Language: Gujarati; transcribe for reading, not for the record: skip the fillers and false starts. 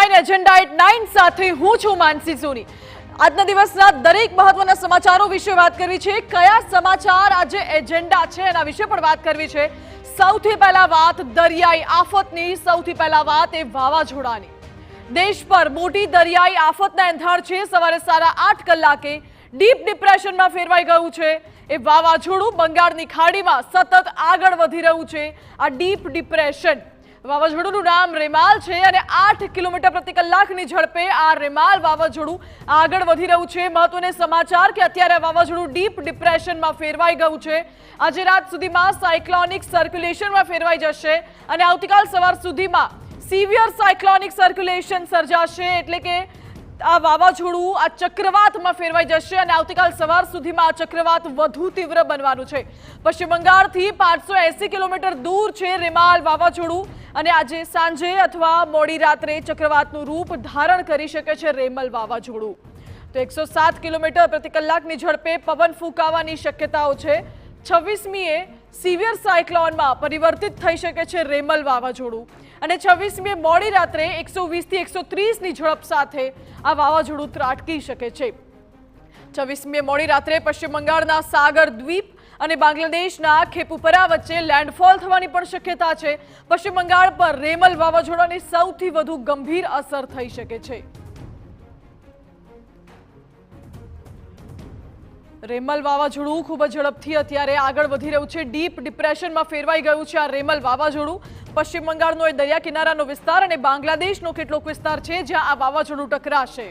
9 એજન્ડા એટ 9 સાથે હું છું માનસી સોની। આજના દિવસના દરેક મહત્વના સમાચારો વિશે વાત કરવી છે। કયા સમાચાર આજે એજન્ડા છે એના વિશે પણ વાત કરવી છે। સૌથી પહેલા વાત દરિયાઈ આફતની, સૌથી પહેલા વાત એ વાવાઝોડાની। દેશ પર મોટી દરિયાઈ આફતના એંધાણ છે। સવારે 8:30 કલાકે ડીપ ડિપ્રેશનમાં ફેરવાઈ ગયું છે। એ વાવાઝોડું બંગાળની ખાડીમાં સતત આગળ વધી રહ્યું છે। આ ડીપ ડિપ્રેશન વાવાઝોડુંનું નામ રેમાલ છે અને 8 કિલોમીટર પ્રતિ કલાકની ઝડપે આ રેમાલ વાવાઝોડું આગળ વધી રહ્યું છે। મહત્વના સમાચાર કે અત્યારે વાવાઝોડું ડીપ ડિપ્રેશનમાં ફેરવાઈ ગયું છે। આજે રાત સુધીમાં સાયક્લોનિક સર્ક્યુલેશનમાં ફેરવાઈ જશે અને આવતીકાલ સવાર સુધીમાં સિવિયર સાયક્લોનિક સર્ક્યુલેશન સર્જાશે, એટલે કે આ વાવાઝોડું આ ચક્રવાતમાં ફેરવાઈ જશે અને આવતીકાલ સવાર સુધીમાં આ ચક્રવાત વધુ તીવ્ર બનવાનું છે। પશ્ચિમ બંગાળથી 580 કિલોમીટર દૂર છે રેમાલ વાવાઝોડું અને આજે સાંજે અથવા મોડી રાત્રે ચક્રવાતનું રૂપ ધારણ કરી શકે છે રેમલ વાવાઝોડું। તો 107 કિલોમીટર પ્રતિ કલાકની ઝડપે પવન ફૂંકાવાની શક્યતાઓ છે। 26મીએ સિવિયર સાયક્લોનમાં પરિવર્તિત થઈ શકે છે રેમલ વાવાઝોડું અને 26મીએ મોડી રાત્રે 120 થી 130ની ઝડપ સાથે આ વાવાઝોડું ત્રાટકી શકે છે। 26મીએ મોડી રાત્રે પશ્ચિમ બંગાળના સાગર દ્વીપ અને બાંગ્લાદેશના ખેપુપરા વચ્ચે લેન્ડફોલ થવાની પણ શક્યતા છે। પશ્ચિમ બંગાળ પર રેમલ વાવાઝોડાની સૌથી વધુ ગંભીર અસર થઈ શકે છે। રેમલ વાવાઝોડું ખૂબ જ ઝડપથી અત્યારે આગળ વધી રહ્યું છે। ડીપ ડિપ્રેશનમાં ફેરવાઈ ગયું છે આ રેમલ વાવાઝોડું। પશ્ચિમ બંગાળનો એ દરિયા કિનારાનો વિસ્તાર અને બાંગ્લાદેશનો કેટલોક વિસ્તાર છે જ્યાં આ વાવાઝોડું ટકરાશે।